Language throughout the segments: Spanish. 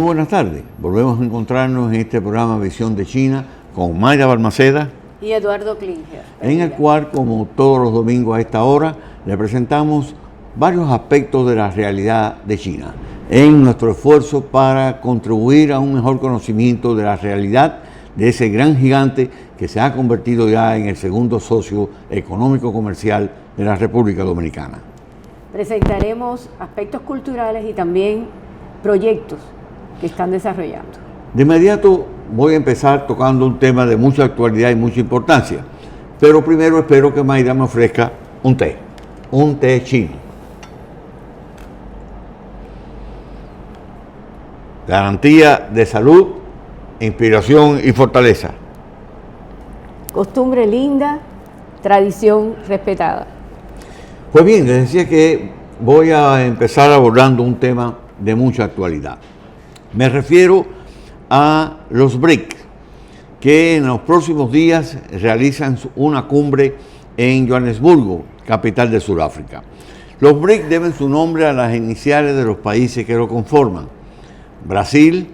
buenas tardes. Volvemos a encontrarnos en este programa Visión de China con Mayra Balmaceda y Eduardo Klinger, en el cual, como todos los domingos a esta hora, le presentamos varios aspectos de la realidad de China en nuestro esfuerzo para contribuir a un mejor conocimiento de la realidad de ese gran gigante que se ha convertido ya en el segundo socio económico comercial de la República Dominicana. Presentaremos aspectos culturales y también proyectos que están desarrollando. De inmediato voy a empezar tocando un tema de mucha actualidad y mucha importancia, pero primero espero que Mayra me ofrezca un té chino. Garantía de salud, inspiración y fortaleza. Costumbre linda, tradición respetada. Pues bien, les decía que voy a empezar abordando un tema de mucha actualidad. Me refiero a los BRIC, que en los próximos días realizan una cumbre en Johannesburgo, capital de Sudáfrica. Los BRIC deben su nombre a las iniciales de los países que lo conforman: Brasil,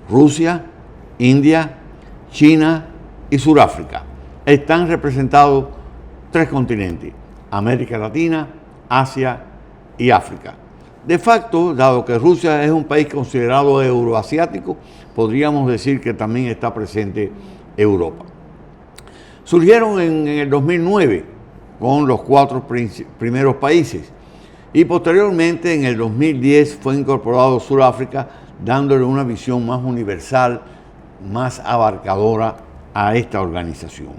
Rusia, India, China y Sudáfrica. Están representados 3 continentes: América Latina, Asia y África. De facto, dado que Rusia es un país considerado euroasiático, podríamos decir que también está presente Europa. Surgieron en el 2009 con los 4 primeros países y posteriormente en el 2010 fue incorporado Sudáfrica, dándole una visión más universal, más abarcadora a esta organización.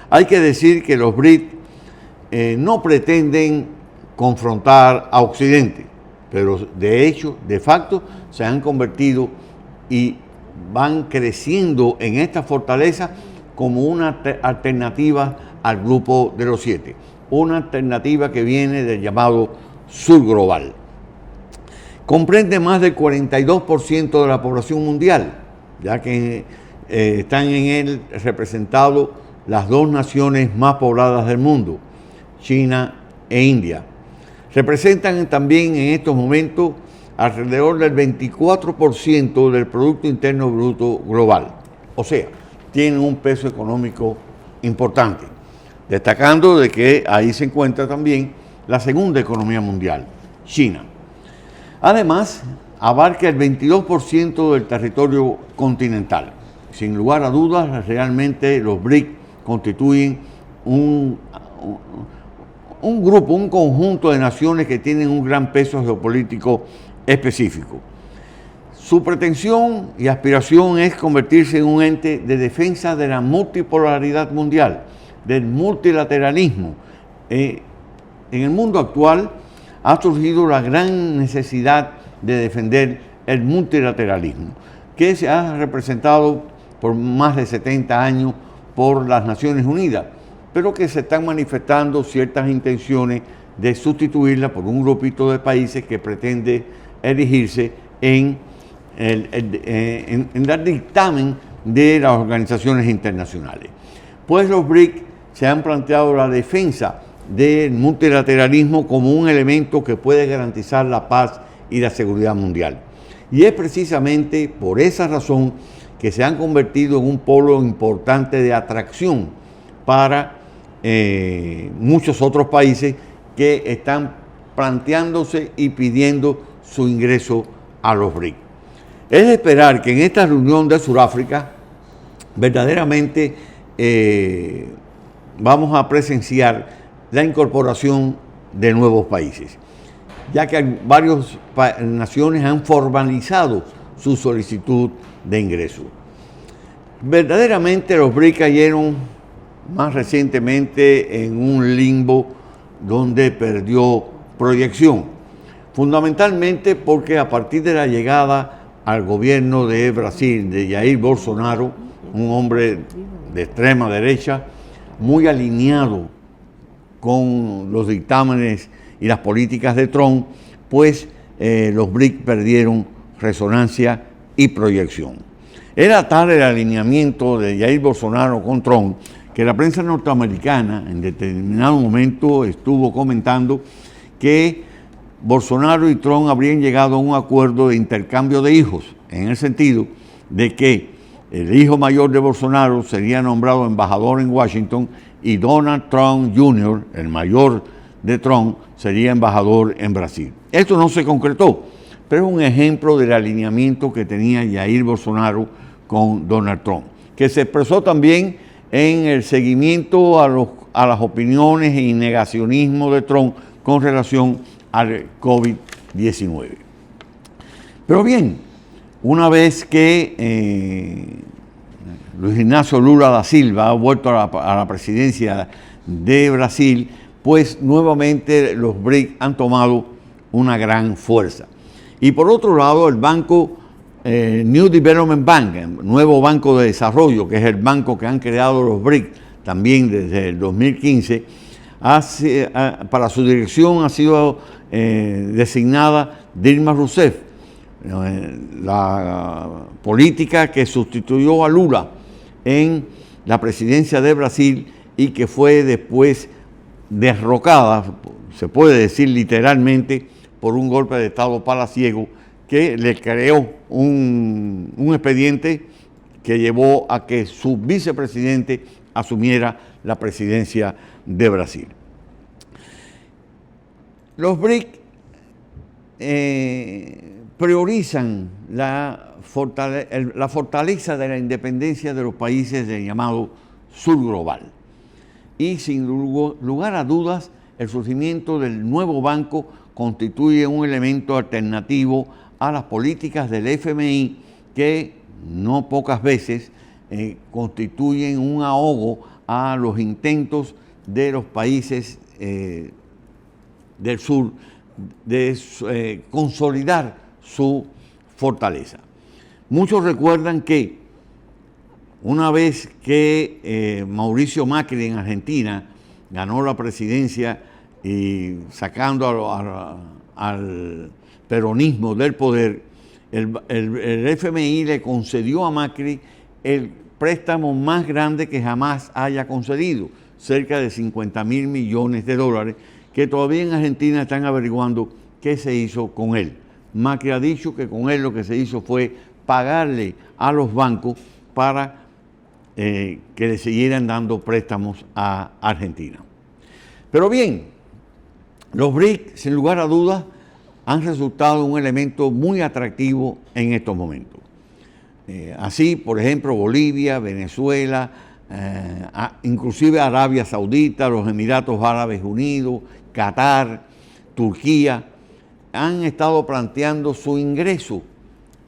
Hay que decir que los BRIC no pretenden confrontar a Occidente, pero de hecho, de facto, se han convertido y van creciendo en esta fortaleza como una alternativa al grupo de los 7, una alternativa que viene del llamado Sur Global. Comprende más del 42% de la población mundial, ya que están en él representados las 2 naciones más pobladas del mundo, China e India. Representan también en estos momentos alrededor del 24% del Producto Interno Bruto global. O sea, tienen un peso económico importante, destacando de que ahí se encuentra también la segunda economía mundial, China. Además, abarca el 22% del territorio continental. Sin lugar a dudas, realmente los BRIC constituyen un grupo, un conjunto de naciones que tienen un gran peso geopolítico específico. Su pretensión y aspiración es convertirse en un ente de defensa de la multipolaridad mundial, del multilateralismo. En el mundo actual ha surgido la gran necesidad de defender el multilateralismo, que se ha representado por más de 70 años por las Naciones Unidas, pero que se están manifestando ciertas intenciones de sustituirla por un grupito de países que pretende erigirse en el dictamen de las organizaciones internacionales. Pues los BRIC se han planteado la defensa del multilateralismo como un elemento que puede garantizar la paz y la seguridad mundial. Y es precisamente por esa razón que se han convertido en un polo importante de atracción para muchos otros países que están planteándose y pidiendo su ingreso a los BRIC. Es de esperar que en esta reunión de Sudáfrica verdaderamente vamos a presenciar la incorporación de nuevos países, ya que varias naciones han formalizado su solicitud de ingreso. Verdaderamente los BRIC cayeron más recientemente en un limbo donde perdió proyección, fundamentalmente porque a partir de la llegada al gobierno de Brasil, de Jair Bolsonaro, un hombre de extrema derecha, muy alineado con los dictámenes y las políticas de Trump, pues los BRIC perdieron resonancia y proyección. Era tal el alineamiento de Jair Bolsonaro con Trump que la prensa norteamericana en determinado momento estuvo comentando que Bolsonaro y Trump habrían llegado a un acuerdo de intercambio de hijos, en el sentido de que el hijo mayor de Bolsonaro sería nombrado embajador en Washington y Donald Trump Jr., el mayor de Trump, sería embajador en Brasil. Esto no se concretó, pero es un ejemplo del alineamiento que tenía Jair Bolsonaro con Donald Trump, que se expresó también en el seguimiento a las opiniones y negacionismo de Trump con relación al COVID-19. Pero bien, una vez que Luis Ignacio Lula da Silva ha vuelto a la presidencia de Brasil, pues nuevamente los BRIC han tomado una gran fuerza. Y por otro lado, el banco New Development Bank, el nuevo banco de desarrollo, que es el banco que han creado los BRIC también desde el 2015, para su dirección ha sido designada Dilma Rousseff, la política que sustituyó a Lula en la presidencia de Brasil y que fue después derrocada, se puede decir literalmente, por un golpe de Estado palaciego que le creó un expediente que llevó a que su vicepresidente asumiera la presidencia de Brasil. Los BRIC priorizan la fortaleza de la independencia de los países del llamado sur global. Y sin lugar a dudas, el surgimiento del nuevo banco constituye un elemento alternativo a las políticas del FMI que no pocas veces constituyen un ahogo a los intentos de los países del sur de consolidar su fortaleza. Muchos recuerdan que una vez que Mauricio Macri en Argentina ganó la presidencia y sacando al peronismo del poder, el FMI le concedió a Macri el préstamo más grande que jamás haya concedido, cerca de 50.000 millones de dólares, que todavía en Argentina están averiguando qué se hizo con él. Macri ha dicho que con él lo que se hizo fue pagarle a los bancos para que le siguieran dando préstamos a Argentina. Pero bien, los BRIC, sin lugar a dudas, han resultado un elemento muy atractivo en estos momentos. Así, por ejemplo, Bolivia, Venezuela, inclusive Arabia Saudita, los Emiratos Árabes Unidos, Qatar, Turquía, han estado planteando su ingreso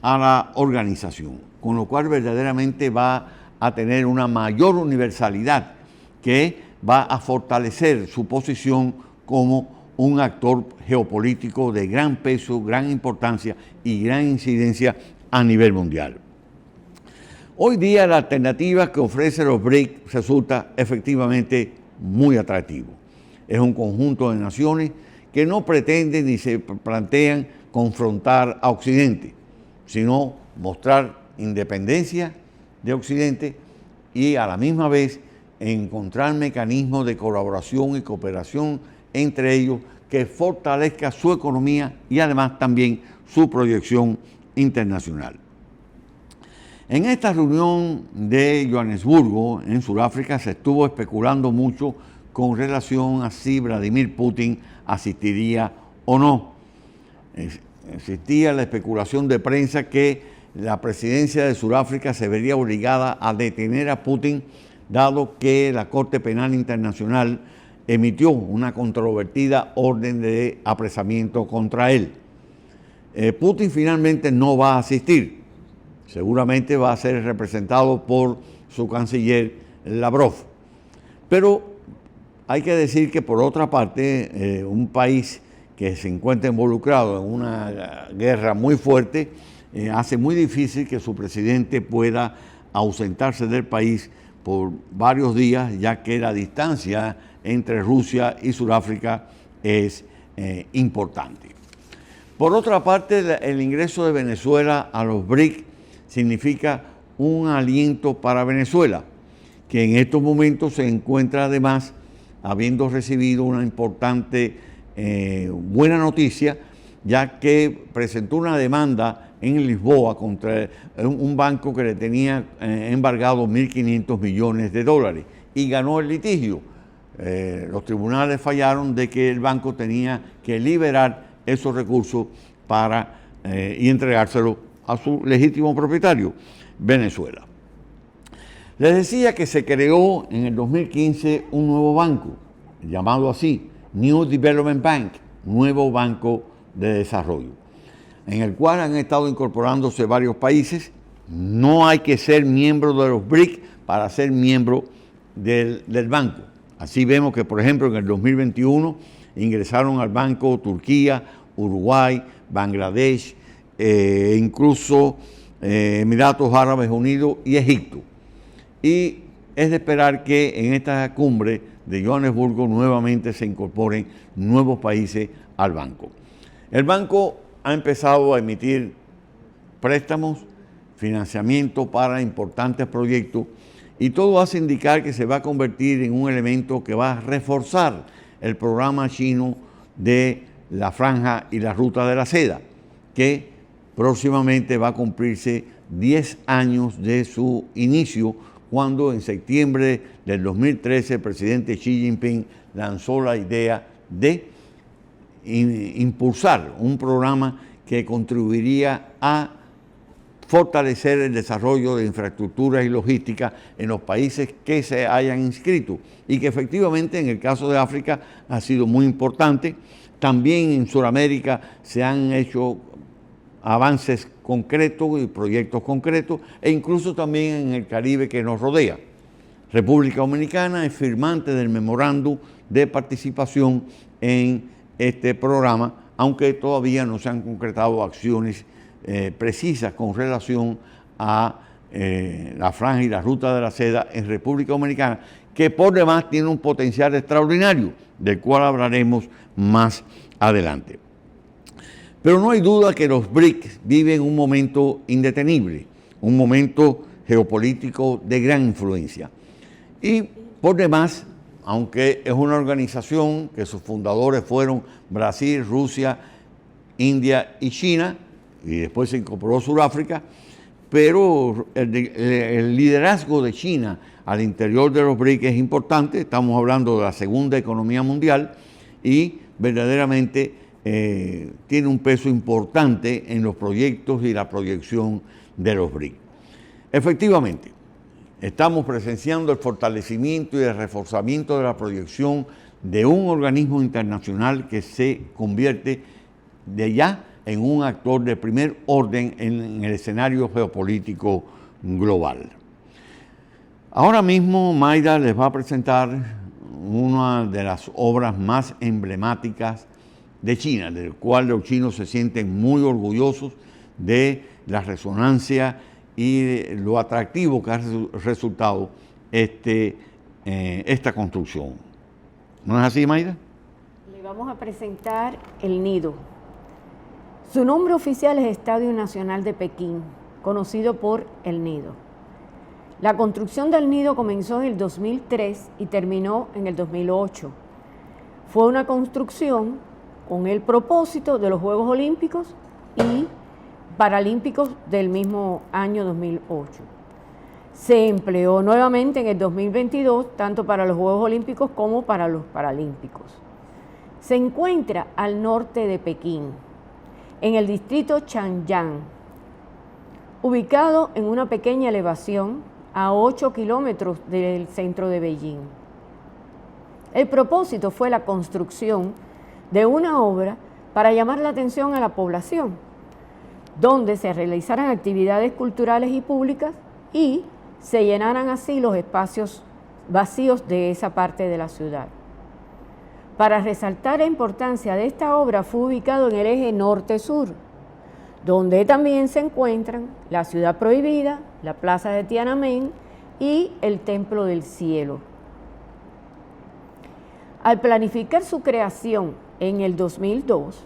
a la organización, con lo cual verdaderamente va a tener una mayor universalidad que va a fortalecer su posición como un actor geopolítico de gran peso, gran importancia y gran incidencia a nivel mundial. Hoy día la alternativa que ofrece los BRIC resulta efectivamente muy atractivo. Es un conjunto de naciones que no pretenden ni se plantean confrontar a Occidente, sino mostrar independencia de Occidente y a la misma vez encontrar mecanismos de colaboración y cooperación entre ellos que fortalezca su economía y además también su proyección internacional. En esta reunión de Johannesburgo, en Sudáfrica, se estuvo especulando mucho con relación a si Vladimir Putin asistiría o no. Existía la especulación de prensa que la presidencia de Sudáfrica se vería obligada a detener a Putin, dado que la Corte Penal Internacional emitió una controvertida orden de apresamiento contra él. Putin finalmente no va a asistir. Seguramente va a ser representado por su canciller Lavrov. Pero hay que decir que, por otra parte, un país que se encuentra involucrado en una guerra muy fuerte hace muy difícil que su presidente pueda ausentarse del país por varios días, ya que la distancia entre Rusia y Sudáfrica es importante. Por otra parte, el ingreso de Venezuela a los BRIC significa un aliento para Venezuela, que en estos momentos se encuentra además habiendo recibido una importante buena noticia ya que presentó una demanda en Lisboa contra un banco que le tenía embargado 1.500 millones de dólares y ganó el litigio. Los tribunales fallaron de que el banco tenía que liberar esos recursos y entregárselos a su legítimo propietario, Venezuela. Les decía que se creó en el 2015 un nuevo banco, llamado así, New Development Bank, Nuevo Banco de Desarrollo, en el cual han estado incorporándose varios países. No hay que ser miembro de los BRIC para ser miembro del banco. Así vemos que, por ejemplo, en el 2021 ingresaron al banco Turquía, Uruguay, Bangladesh, incluso Emiratos Árabes Unidos y Egipto. Y es de esperar que en esta cumbre de Johannesburgo nuevamente se incorporen nuevos países al banco. El banco ha empezado a emitir préstamos, financiamiento para importantes proyectos y todo hace indicar que se va a convertir en un elemento que va a reforzar el programa chino de la Franja y la Ruta de la Seda, que próximamente va a cumplirse 10 años de su inicio, cuando en septiembre del 2013 el presidente Xi Jinping lanzó la idea de impulsar un programa que contribuiría a fortalecer el desarrollo de infraestructuras y logística en los países que se hayan inscrito y que efectivamente en el caso de África ha sido muy importante. También en Sudamérica se han hecho avances concretos y proyectos concretos, e incluso también en el Caribe que nos rodea. República Dominicana es firmante del memorándum de participación en este programa, aunque todavía no se han concretado acciones precisas con relación a la Franja y la Ruta de la Seda en República Dominicana, que por demás tiene un potencial extraordinario, del cual hablaremos más adelante. Pero no hay duda que los BRIC viven un momento indetenible, un momento geopolítico de gran influencia. Y por demás, aunque es una organización que sus fundadores fueron Brasil, Rusia, India y China, y después se incorporó Sudáfrica, pero el liderazgo de China al interior de los BRIC es importante. Estamos hablando de la segunda economía mundial y verdaderamente tiene un peso importante en los proyectos y la proyección de los BRIC. Efectivamente, estamos presenciando el fortalecimiento y el reforzamiento de la proyección de un organismo internacional que se convierte de ya en un actor de primer orden en el escenario geopolítico global. Ahora mismo Mayra les va a presentar una de las obras más emblemáticas de China, del cual los chinos se sienten muy orgullosos de la resonancia y lo atractivo que ha resultado esta construcción. ¿No es así, Mayra? Le vamos a presentar el nido. Su nombre oficial es Estadio Nacional de Pekín, conocido por El Nido. La construcción del nido comenzó en el 2003 y terminó en el 2008. Fue una construcción con el propósito de los Juegos Olímpicos y Paralímpicos del mismo año 2008. Se empleó nuevamente en el 2022, tanto para los Juegos Olímpicos como para los Paralímpicos. Se encuentra al norte de Pekín, en el distrito Chanyang, ubicado en una pequeña elevación a 8 kilómetros del centro de Beijing. El propósito fue la construcción de una obra para llamar la atención a la población, donde se realizaran actividades culturales y públicas y se llenaran así los espacios vacíos de esa parte de la ciudad. Para resaltar la importancia de esta obra, fue ubicado en el eje norte-sur, donde también se encuentran la Ciudad Prohibida, la Plaza de Tiananmen y el Templo del Cielo. Al planificar su creación en el 2002,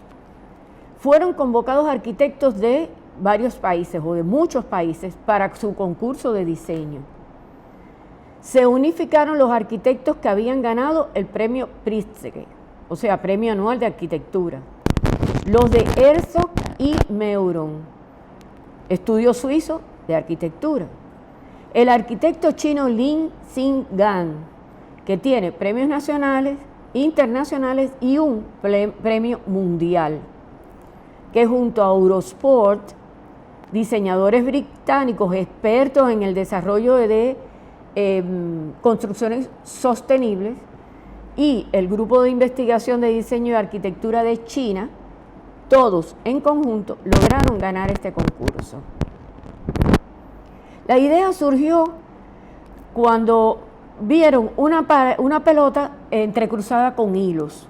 fueron convocados arquitectos de varios países o de muchos países para su concurso de diseño. Se unificaron los arquitectos que habían ganado el premio Pritzker, o sea, Premio Anual de Arquitectura, los de Herzog y Meuron, estudio suizo de arquitectura. El arquitecto chino Lin Xinggan, que tiene premios nacionales, internacionales y un premio mundial, que junto a Eurosport, diseñadores británicos expertos en el desarrollo de construcciones sostenibles, y el Grupo de Investigación de Diseño y Arquitectura de China, todos en conjunto lograron ganar este concurso. La idea surgió cuando vieron una pelota entrecruzada con hilos.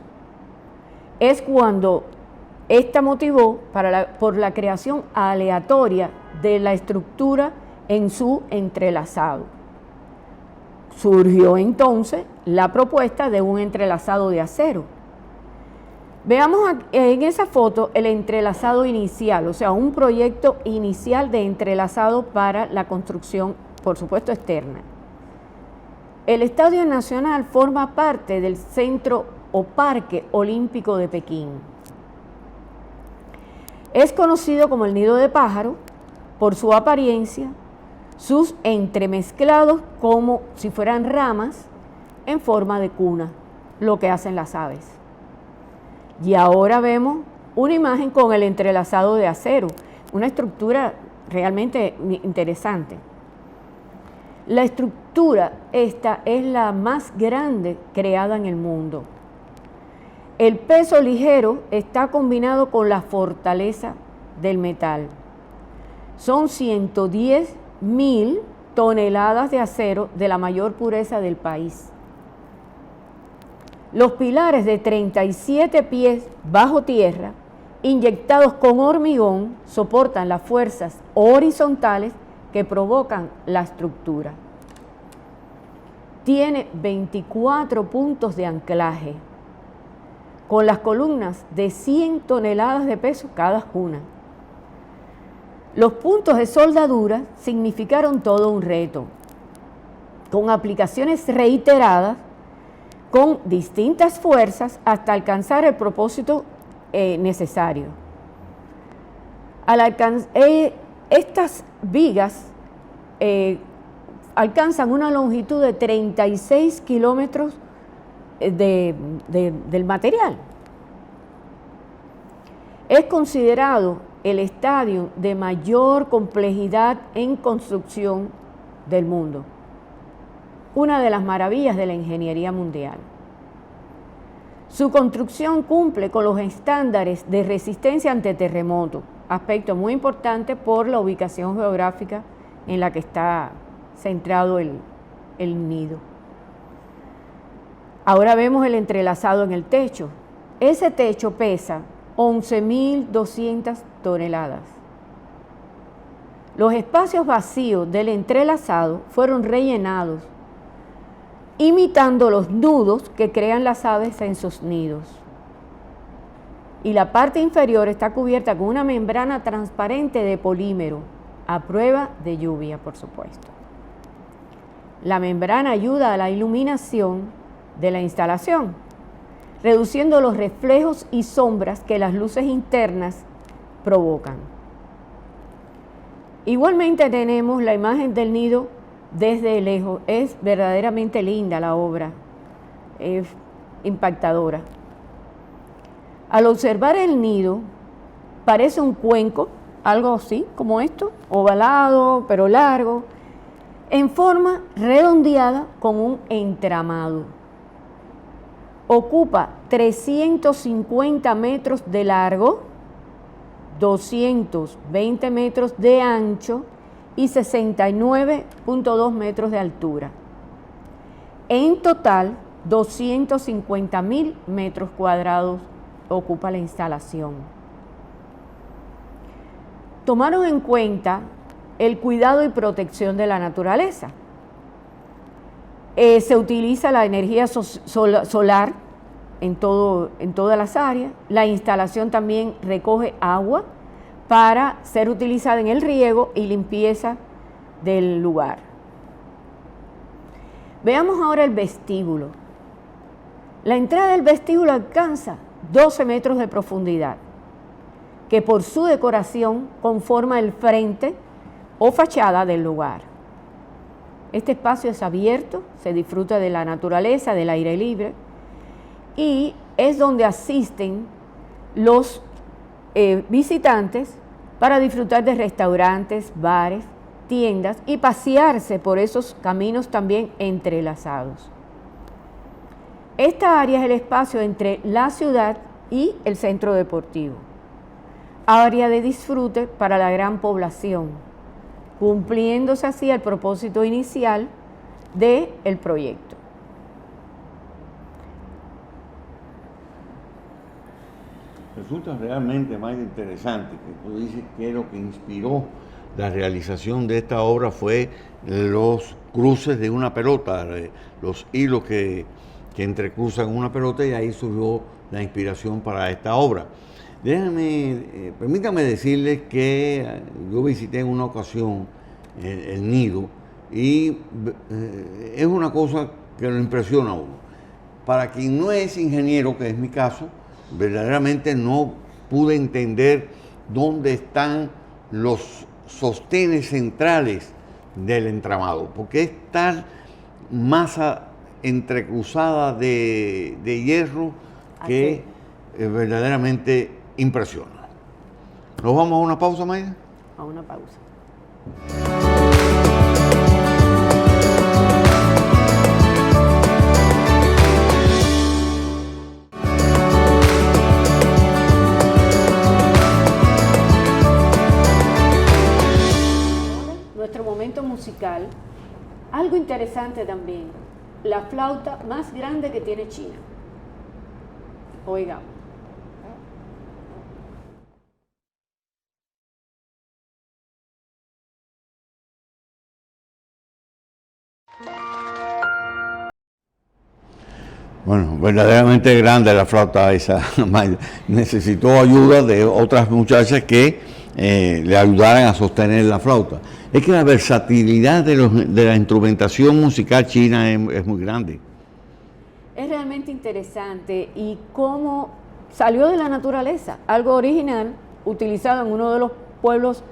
Es cuando esta motivó por la creación aleatoria de la estructura en su entrelazado. Surgió entonces la propuesta de un entrelazado de acero. Veamos en esa foto el entrelazado inicial, o sea, un proyecto inicial de entrelazado para la construcción, por supuesto, externa. El Estadio Nacional forma parte del Centro o Parque Olímpico de Pekín. Es conocido como el nido de pájaro por su apariencia, sus entremezclados como si fueran ramas en forma de cuna, lo que hacen las aves. Y ahora vemos una imagen con el entrelazado de acero, una estructura realmente interesante. La estructura esta es la más grande creada en el mundo. El peso ligero está combinado con la fortaleza del metal. Son 110.000 toneladas de acero de la mayor pureza del país. Los pilares de 37 pies bajo tierra, inyectados con hormigón, soportan las fuerzas horizontales que provocan la estructura. Tiene 24 puntos de anclaje, con las columnas de 100 toneladas de peso cada una. Los puntos de soldadura significaron todo un reto, con aplicaciones reiteradas, con distintas fuerzas hasta alcanzar el propósito necesario. Estas vigas alcanzan una longitud de 36 kilómetros del material. Es considerado el estadio de mayor complejidad en construcción del mundo, una de las maravillas de la ingeniería mundial. Su construcción cumple con los estándares de resistencia ante terremotos, aspecto muy importante por la ubicación geográfica en la que está centrado el nido. Ahora vemos el entrelazado en el techo. Ese techo pesa 11.200 toneladas. Los espacios vacíos del entrelazado fueron rellenados, imitando los nudos que crean las aves en sus nidos. Y la parte inferior está cubierta con una membrana transparente de polímero, a prueba de lluvia, por supuesto. La membrana ayuda a la iluminación de la instalación, reduciendo los reflejos y sombras que las luces internas provocan. Igualmente tenemos la imagen del nido desde lejos. Es verdaderamente linda la obra, es impactadora. Al observar el nido, parece un cuenco, algo así como esto, ovalado pero largo, en forma redondeada con un entramado. Ocupa 350 metros de largo, 220 metros de ancho y 69.2 metros de altura. En total, 250.000 metros cuadrados ocupa la instalación. Tomaron en cuenta el cuidado y protección de la naturaleza. Se utiliza la energía solar en todas las áreas. La instalación también recoge agua para ser utilizada en el riego y limpieza del lugar. Veamos ahora el vestíbulo. La entrada del vestíbulo alcanza 12 metros de profundidad. que por su decoración conforma el frente o fachada del lugar. Este espacio es abierto, se disfruta de la naturaleza, del aire libre, y es donde asisten los visitantes para disfrutar de restaurantes, bares, tiendas y pasearse por esos caminos también entrelazados. Esta área es el espacio entre la ciudad y el centro deportivo, área de disfrute para la gran población, cumpliéndose así el propósito inicial del proyecto. Resulta realmente más interesante que tú dices que lo que inspiró la realización de esta obra fue los cruces de una pelota, los hilos que entrecruzan una pelota, y ahí surgió la inspiración para esta obra. Permítame decirles que yo visité en una ocasión el nido y es una cosa que lo impresiona a uno. Para quien no es ingeniero, que es mi caso, verdaderamente no pude entender dónde están los sostenes centrales del entramado, porque es tal masa entrecruzada de hierro que verdaderamente impresiona. ¿Nos vamos a una pausa, Mayra? A una pausa. Nuestro momento musical, algo interesante también, la flauta más grande que tiene China. Oigamos. Bueno, verdaderamente grande la flauta esa. Necesitó ayuda de otras muchachas que le ayudaran a sostener la flauta. Es que la versatilidad de la instrumentación musical china es muy grande. Es realmente interesante y cómo salió de la naturaleza, algo original, utilizado en uno de los pueblos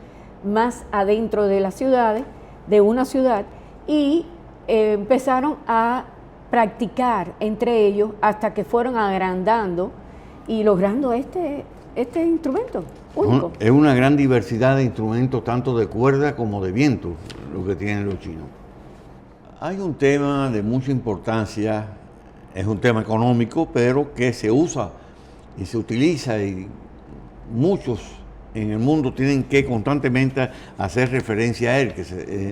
más adentro de las ciudades, de una ciudad, y empezaron a practicar entre ellos hasta que fueron agrandando y logrando este instrumento único. Es una gran diversidad de instrumentos, tanto de cuerda como de viento, lo que tienen los chinos. Hay un tema de mucha importancia, es un tema económico, pero que se usa y se utiliza, y muchos en el mundo tienen que constantemente hacer referencia a él,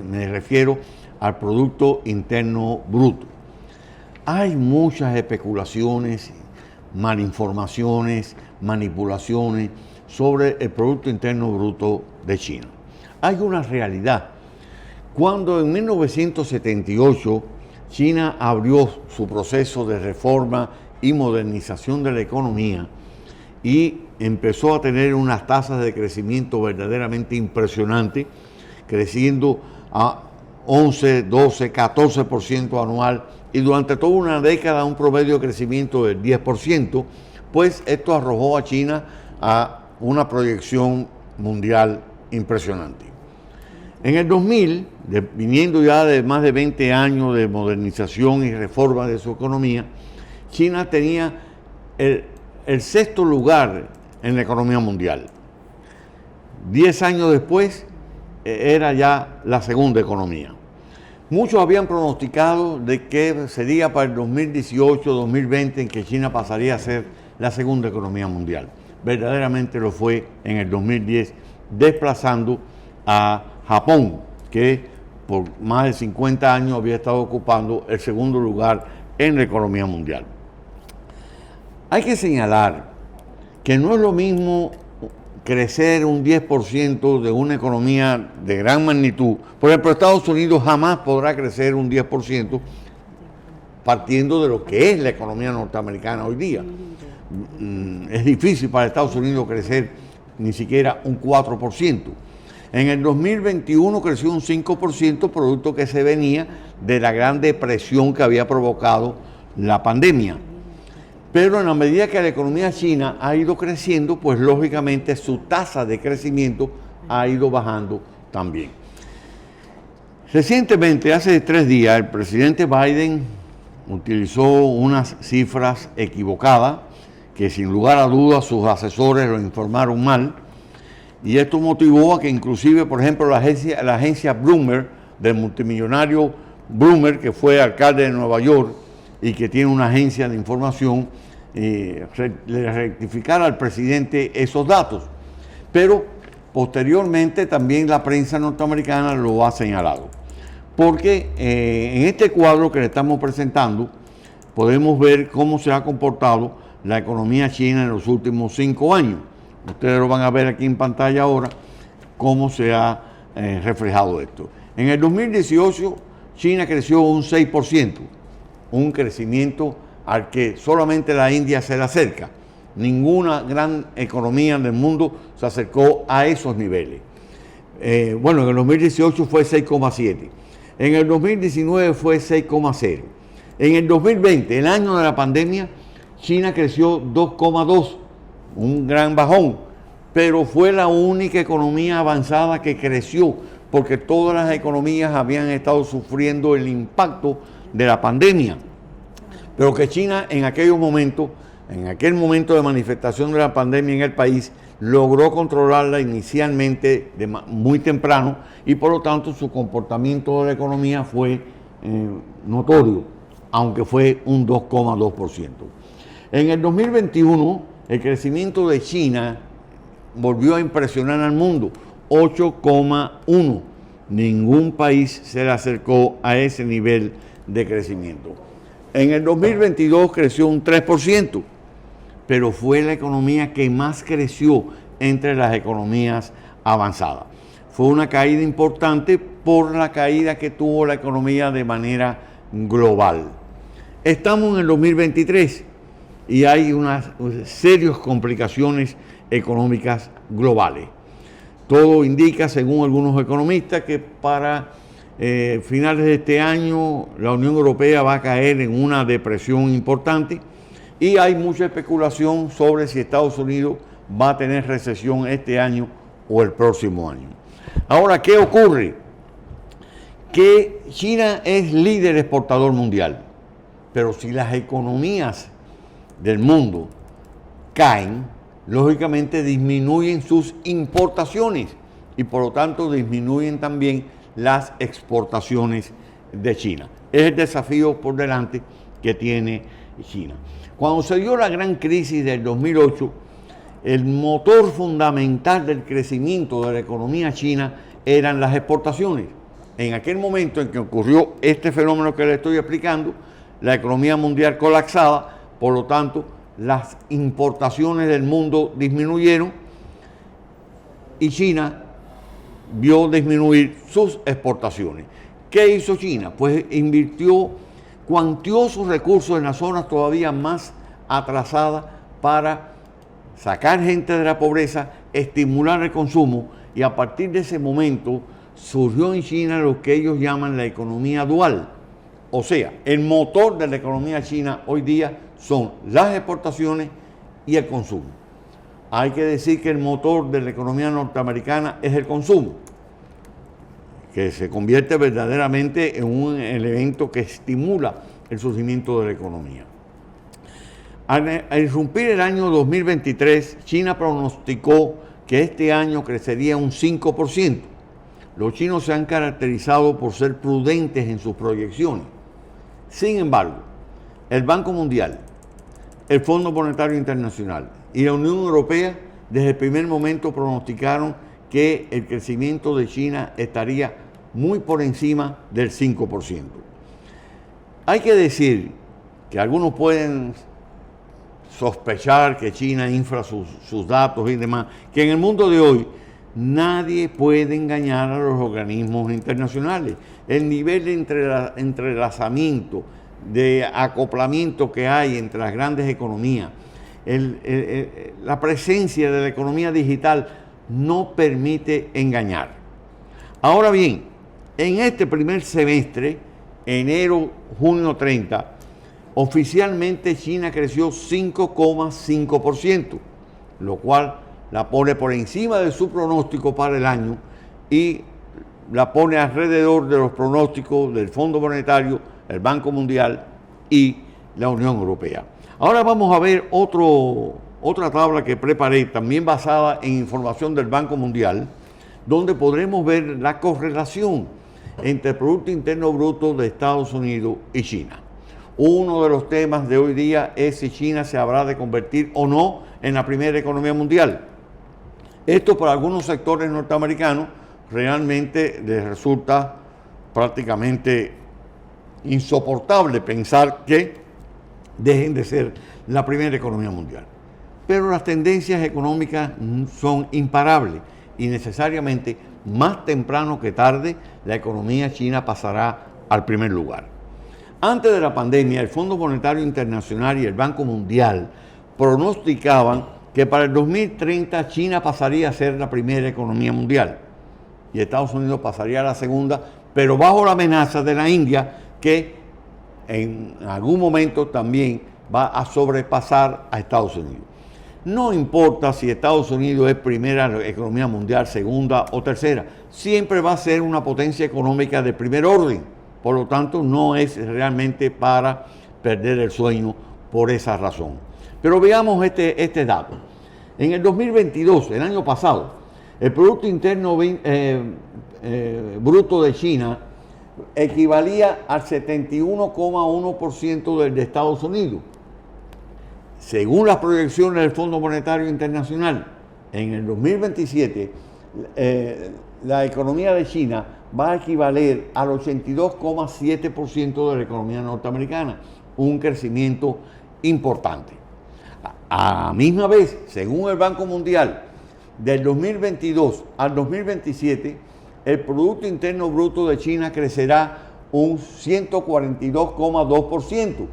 me refiero al Producto Interno Bruto. Hay muchas especulaciones, malinformaciones, manipulaciones sobre el Producto Interno Bruto de China. Hay una realidad. Cuando en 1978 China abrió su proceso de reforma y modernización de la economía y empezó a tener unas tasas de crecimiento verdaderamente impresionantes, creciendo a 11, 12, 14% anual, y durante toda una década un promedio de crecimiento del 10%, pues esto arrojó a China a una proyección mundial impresionante. En el 2000, viniendo ya de más de 20 años de modernización y reforma de su economía, China tenía el sexto lugar en la economía mundial. 10 años después, era ya la segunda economía. Muchos habían pronosticado de que sería para el 2018-2020 en que China pasaría a ser la segunda economía mundial. Verdaderamente lo fue en el 2010, desplazando a Japón, que por más de 50 años había estado ocupando el segundo lugar en la economía mundial. Hay que señalar que no es lo mismo crecer un 10% de una economía de gran magnitud. Por ejemplo, Estados Unidos jamás podrá crecer un 10% partiendo de lo que es la economía norteamericana hoy día. Es difícil para Estados Unidos crecer ni siquiera un 4%. En el 2021 creció un 5%, producto que se venía de la gran depresión que había provocado la pandemia. Pero en la medida que la economía china ha ido creciendo, pues lógicamente su tasa de crecimiento ha ido bajando también. Recientemente, hace 3 días, el presidente Biden utilizó unas cifras equivocadas que sin lugar a dudas sus asesores lo informaron mal, y esto motivó a que inclusive, por ejemplo, la agencia Bloomberg, del multimillonario Bloomberg, que fue alcalde de Nueva York y que tiene una agencia de información, le rectificara al presidente esos datos. Pero posteriormente también la prensa norteamericana lo ha señalado. Porque en este cuadro que le estamos presentando podemos ver cómo se ha comportado la economía china en los últimos 5 años. Ustedes lo van a ver aquí en pantalla ahora, cómo se ha reflejado esto. En el 2018, China creció un 6%, un crecimiento al que solamente la India se le acerca. Ninguna gran economía del mundo se acercó a esos niveles. Bueno, en el 2018 fue 6,7%. En el 2019 fue 6,0%. En el 2020, el año de la pandemia, China creció 2,2%, un gran bajón, pero fue la única economía avanzada que creció, porque todas las economías habían estado sufriendo el impacto de la pandemia. Pero que China en aquel momento de manifestación de la pandemia en el país, logró controlarla inicialmente muy temprano, y por lo tanto su comportamiento de la economía fue notorio, aunque fue un 2,2%. En el 2021, el crecimiento de China volvió a impresionar al mundo, 8,1%. Ningún país se le acercó a ese nivel de crecimiento. En el 2022 creció un 3%, pero fue la economía que más creció entre las economías avanzadas. Fue una caída importante por la caída que tuvo la economía de manera global. Estamos en el 2023 y hay unas serias complicaciones económicas globales. Todo indica, según algunos economistas, que para finales de este año la Unión Europea va a caer en una depresión importante, y hay mucha especulación sobre si Estados Unidos va a tener recesión este año o el próximo año. Ahora, ¿qué ocurre? Que China es líder exportador mundial, pero si las economías del mundo caen, lógicamente disminuyen sus importaciones y por lo tanto disminuyen también las exportaciones de China. Es el desafío por delante que tiene China. Cuando se dio la gran crisis del 2008, el motor fundamental del crecimiento de la economía china eran las exportaciones. En aquel momento en que ocurrió este fenómeno que le estoy explicando, la economía mundial colapsaba, por lo tanto, las importaciones del mundo disminuyeron y China vio disminuir sus exportaciones. ¿Qué hizo China? Pues invirtió cuantiosos recursos en las zonas todavía más atrasadas para sacar gente de la pobreza, estimular el consumo, y a partir de ese momento surgió en China lo que ellos llaman la economía dual. O sea, el motor de la economía china hoy día son las exportaciones y el consumo. Hay que decir que el motor de la economía norteamericana es el consumo, que se convierte verdaderamente en un elemento que estimula el surgimiento de la economía. Al irrumpir el año 2023, China pronosticó que este año crecería un 5%. Los chinos se han caracterizado por ser prudentes en sus proyecciones. Sin embargo, el Banco Mundial, el Fondo Monetario Internacional y la Unión Europea desde el primer momento pronosticaron que el crecimiento de China estaría muy por encima del 5%. Hay que decir que algunos pueden sospechar que China infla sus datos y demás, que en el mundo de hoy nadie puede engañar a los organismos internacionales. El nivel de entrelazamiento, de acoplamiento que hay entre las grandes economías, la presencia de la economía digital no permite engañar. Ahora bien, en este primer semestre, enero, junio 30, Oficialmente China creció 5,5%, lo cual la pone por encima de su pronóstico para el año y la pone alrededor de los pronósticos del Fondo Monetario, el Banco Mundial y la Unión Europea. Ahora vamos a ver otra tabla que preparé, también basada en información del Banco Mundial, donde podremos ver la correlación entre el Producto Interno Bruto de Estados Unidos y China. Uno de los temas de hoy día es si China se habrá de convertir o no en la primera economía mundial. Esto para algunos sectores norteamericanos realmente les resulta prácticamente insoportable pensar que dejen de ser la primera economía mundial. Pero las tendencias económicas son imparables y necesariamente más temprano que tarde la economía china pasará al primer lugar. Antes de la pandemia, el Fondo Monetario Internacional y el Banco Mundial pronosticaban que para el 2030 China pasaría a ser la primera economía mundial y Estados Unidos pasaría a la segunda, pero bajo la amenaza de la India, que en algún momento también va a sobrepasar a Estados Unidos. No importa si Estados Unidos es primera economía mundial, segunda o tercera, siempre va a ser una potencia económica de primer orden. Por lo tanto, no es realmente para perder el sueño por esa razón. Pero veamos este dato. En el 2022, el año pasado, el Producto Interno Bruto de China equivalía al 71,1% del de Estados Unidos. Según las proyecciones del Fondo Monetario Internacional, en el 2027 la economía de China va a equivaler al 82,7% de la economía norteamericana, un crecimiento importante. A la misma vez, según el Banco Mundial, del 2022 al 2027, el Producto Interno Bruto de China crecerá un 142,2%.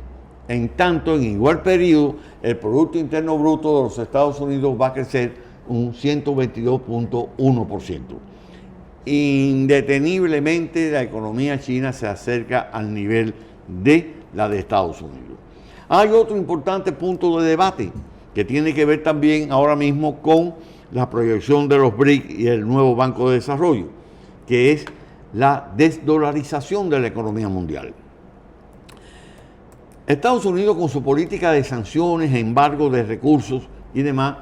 En tanto, en igual periodo, el Producto Interno Bruto de los Estados Unidos va a crecer un 122,1%. Indeteniblemente, la economía china se acerca al nivel de la de Estados Unidos. Hay otro importante punto de debate que tiene que ver también ahora mismo con la proyección de los BRIC y el nuevo Banco de Desarrollo, que es la desdolarización de la economía mundial. Estados Unidos, con su política de sanciones, embargo de recursos y demás,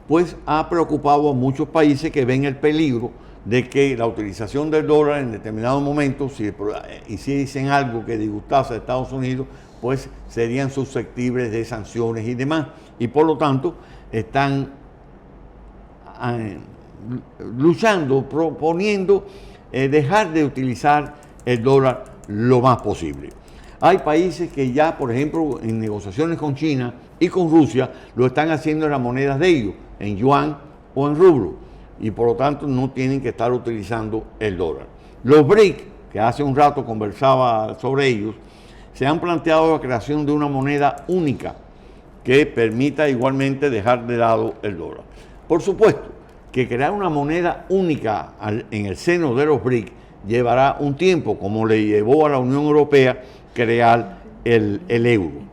pues ha preocupado a muchos países que ven el peligro de que la utilización del dólar en determinados momentos, si hiciesen algo que disgustase a Estados Unidos, pues serían susceptibles de sanciones y demás. Y por lo tanto, están luchando, proponiendo dejar de utilizar el dólar lo más posible. Hay países que ya, por ejemplo, en negociaciones con China y con Rusia, lo están haciendo en las monedas de ellos, en yuan o en rublo, y por lo tanto no tienen que estar utilizando el dólar. Los BRIC, que hace un rato conversaba sobre ellos, se han planteado la creación de una moneda única que permita igualmente dejar de lado el dólar. Por supuesto que crear una moneda única en el seno de los BRIC llevará un tiempo, como le llevó a la Unión Europea crear el euro.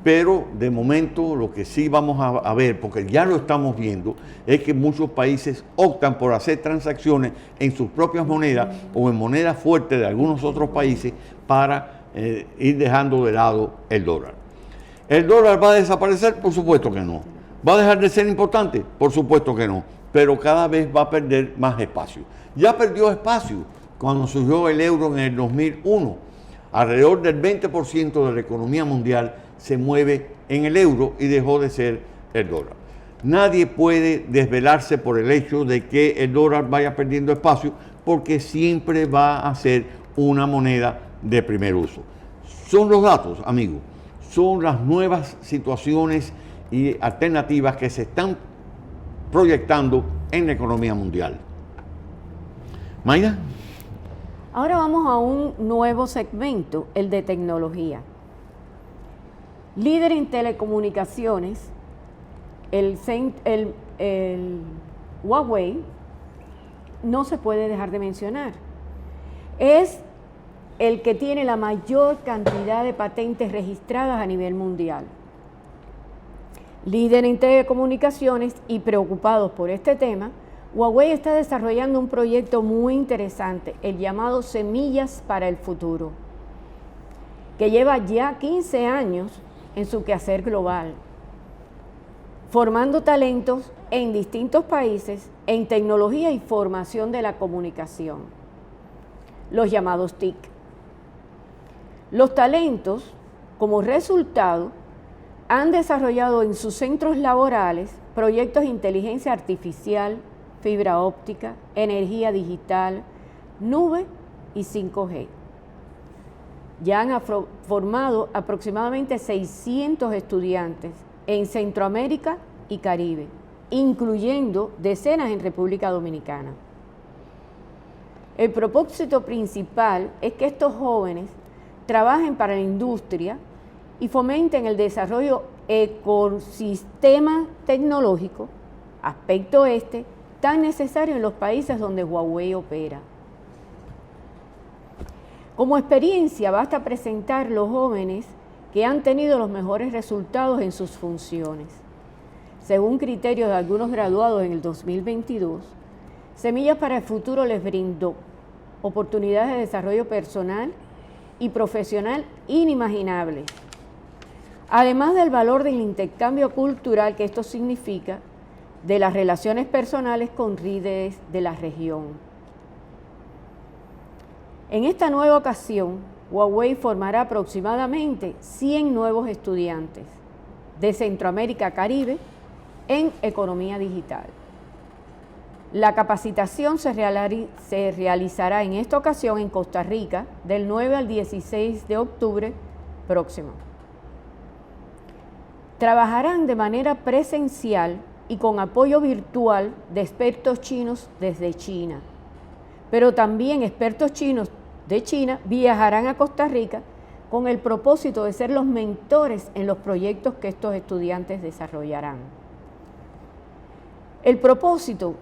Pero de momento lo que sí vamos a ver, porque ya lo estamos viendo, es que muchos países optan por hacer transacciones en sus propias monedas o en monedas fuertes de algunos otros países para ir dejando de lado el dólar. ¿El dólar va a desaparecer? Por supuesto que no. ¿Va a dejar de ser importante? Por supuesto que no. Pero cada vez va a perder más espacio. Ya perdió espacio cuando surgió el euro en el 2001. Alrededor del 20% de la economía mundial se mueve en el euro y dejó de ser el dólar. Nadie puede desvelarse por el hecho de que el dólar vaya perdiendo espacio, porque siempre va a ser una moneda de primer uso. Son los datos, amigos. Son las nuevas situaciones y alternativas que se están proyectando en la economía mundial. Mayra. Ahora vamos a un nuevo segmento, el de tecnología. Líder en telecomunicaciones, el Huawei no se puede dejar de mencionar. Es el que tiene la mayor cantidad de patentes registradas a nivel mundial. Líder en telecomunicaciones y preocupados por este tema, Huawei está desarrollando un proyecto muy interesante, el llamado Semillas para el Futuro, que lleva ya 15 años en su quehacer global, formando talentos en distintos países en tecnología y formación de la comunicación, los llamados TIC. Los talentos, como resultado, han desarrollado en sus centros laborales proyectos de inteligencia artificial, fibra óptica, energía digital, nube y 5G. Ya han formado aproximadamente 600 estudiantes en Centroamérica y Caribe, incluyendo decenas en República Dominicana. El propósito principal es que estos jóvenes trabajen para la industria y fomenten el desarrollo ecosistema tecnológico, aspecto tan necesario en los países donde Huawei opera. Como experiencia basta presentar los jóvenes que han tenido los mejores resultados en sus funciones. Según criterios de algunos graduados en el 2022, Semillas para el Futuro les brindó oportunidades de desarrollo personal y profesional inimaginables, además del valor del intercambio cultural que esto significa, de las relaciones personales con líderes de la región. En esta nueva ocasión, Huawei formará aproximadamente 100 nuevos estudiantes de Centroamérica a Caribe en economía digital. La capacitación se realizará en esta ocasión en Costa Rica del 9 al 16 de octubre próximo. Trabajarán de manera presencial y con apoyo virtual de expertos chinos desde China, pero también expertos chinos de China viajarán a Costa Rica con el propósito de ser los mentores en los proyectos que estos estudiantes desarrollarán. El propósito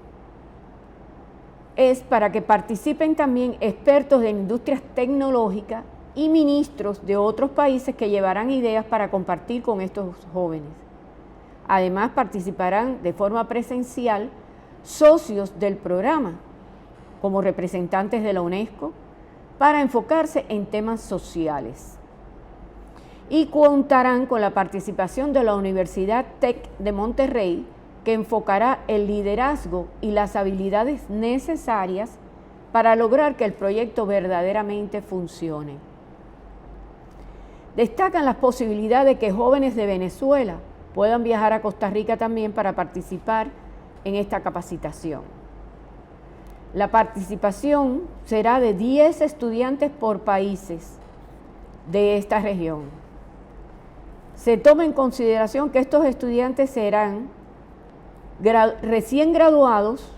es para que participen también expertos de industrias tecnológicas y ministros de otros países que llevarán ideas para compartir con estos jóvenes. Además, participarán de forma presencial socios del programa, como representantes de la UNESCO, para enfocarse en temas sociales. Y contarán con la participación de la Universidad TEC de Monterrey, que enfocará el liderazgo y las habilidades necesarias para lograr que el proyecto verdaderamente funcione. Destacan las posibilidades de que jóvenes de Venezuela puedan viajar a Costa Rica también para participar en esta capacitación. La participación será de 10 estudiantes por países de esta región. Se toma en consideración que estos estudiantes serán recién graduados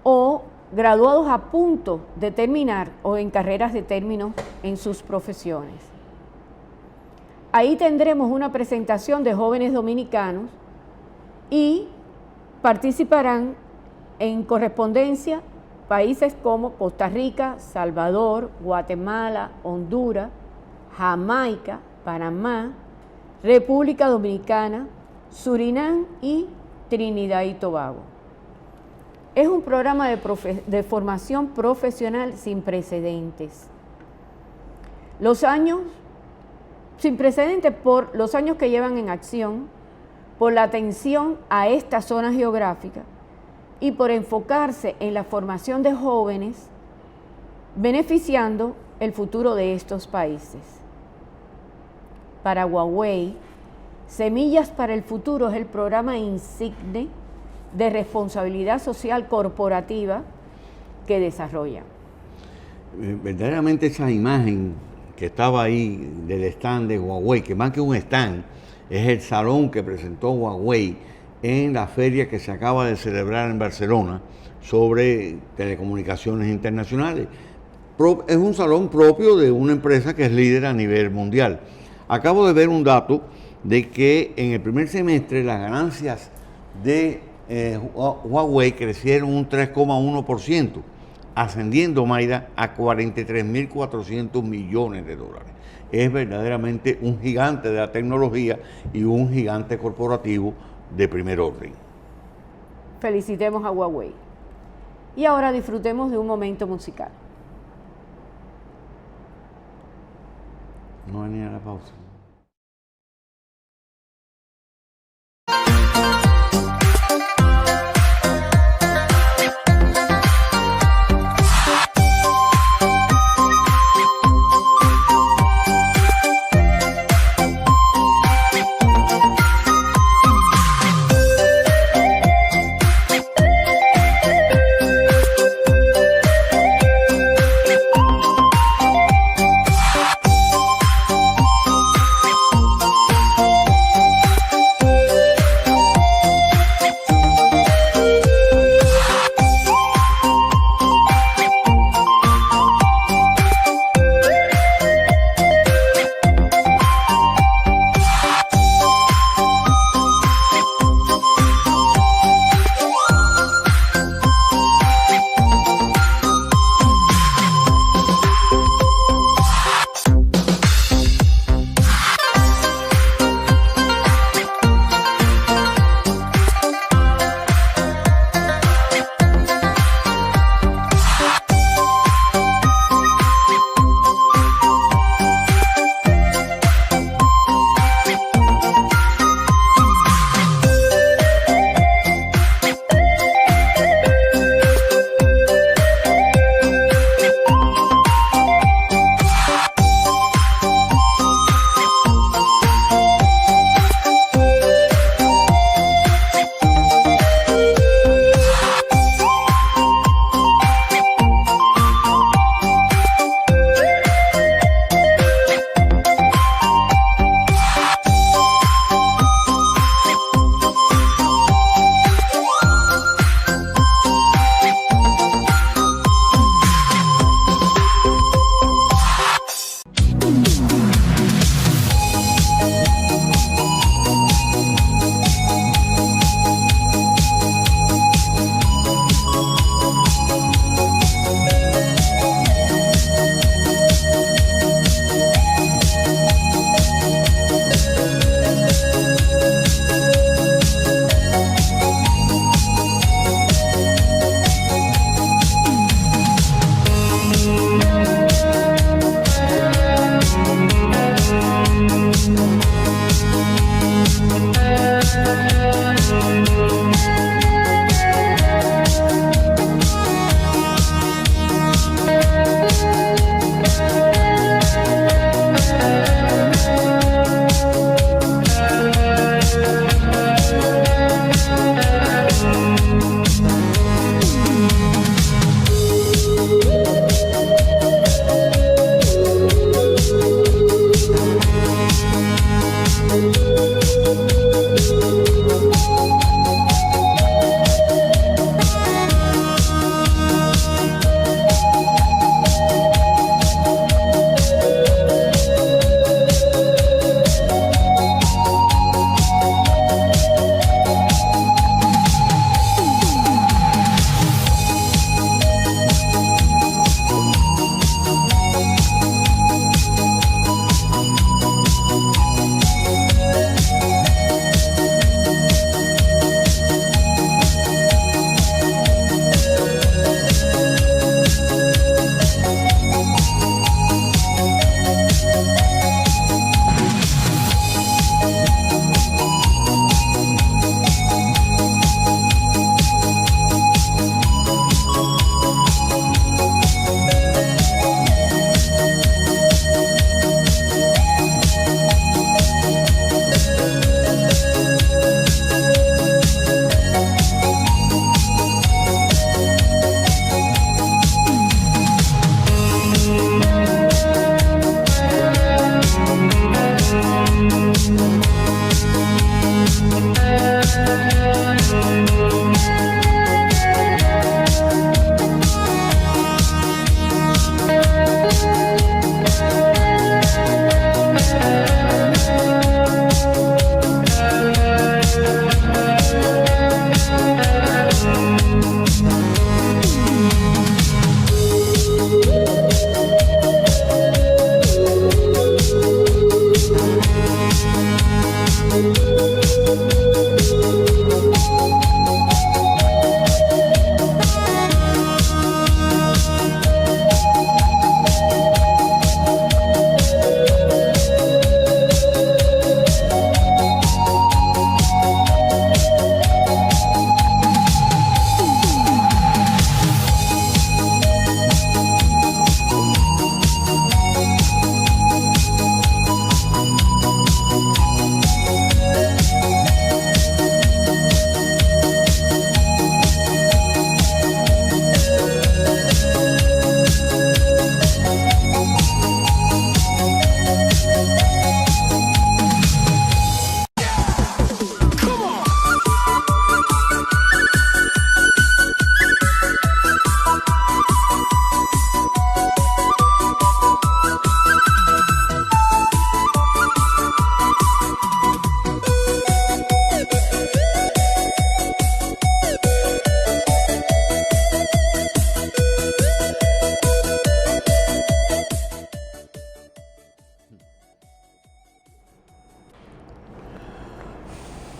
o graduados a punto de terminar o en carreras de término en sus profesiones. Ahí tendremos una presentación de jóvenes dominicanos y participarán en correspondencia países como Costa Rica, Salvador, Guatemala, Honduras, Jamaica, Panamá, República Dominicana, Surinam y Trinidad y Tobago. Es un programa de formación profesional sin precedentes. Sin precedentes por los años que llevan en acción, por la atención a esta zona geográfica y por enfocarse en la formación de jóvenes, beneficiando el futuro de estos países. Para Huawei, Semillas para el Futuro es el programa insigne de responsabilidad social corporativa que desarrolla. Verdaderamente esa imagen que estaba ahí del stand de Huawei, que más que un stand, es el salón que presentó Huawei en la feria que se acaba de celebrar en Barcelona sobre telecomunicaciones internacionales. Es un salón propio de una empresa que es líder a nivel mundial. Acabo de ver un dato de que en el primer semestre las ganancias de Huawei crecieron un 3,1%, ascendiendo, Mayra, a 43.400 millones de dólares. Es verdaderamente un gigante de la tecnología y un gigante corporativo de primer orden. Felicitemos a Huawei. Y ahora disfrutemos de un momento musical. No venía la pausa.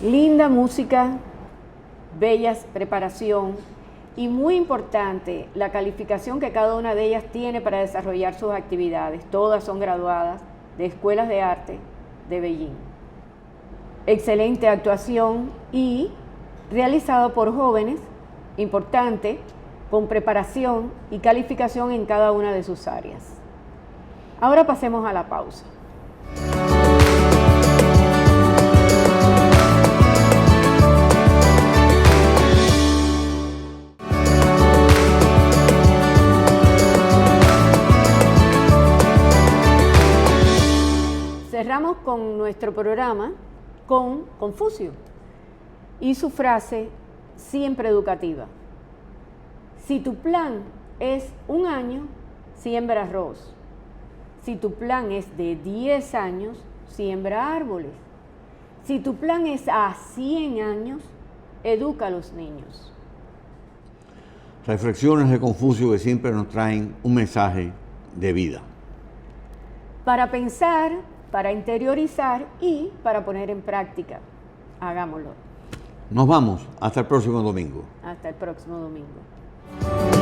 Linda música, bellas preparación y muy importante la calificación que cada una de ellas tiene para desarrollar sus actividades. Todas son graduadas de escuelas de arte de Beijing. Excelente actuación y realizado por jóvenes, importante, con preparación y calificación en cada una de sus áreas. Ahora pasemos a la pausa. Cerramos con nuestro programa con Confucio y su frase siempre educativa. Si tu plan es 1 año, siembra arroz. Si tu plan es de 10 años, siembra árboles. Si tu plan es a 100 años, educa a los niños. Reflexiones de Confucio que siempre nos traen un mensaje de vida. Para pensar, para interiorizar y para poner en práctica. Hagámoslo. Nos vamos. Hasta el próximo domingo. Hasta el próximo domingo.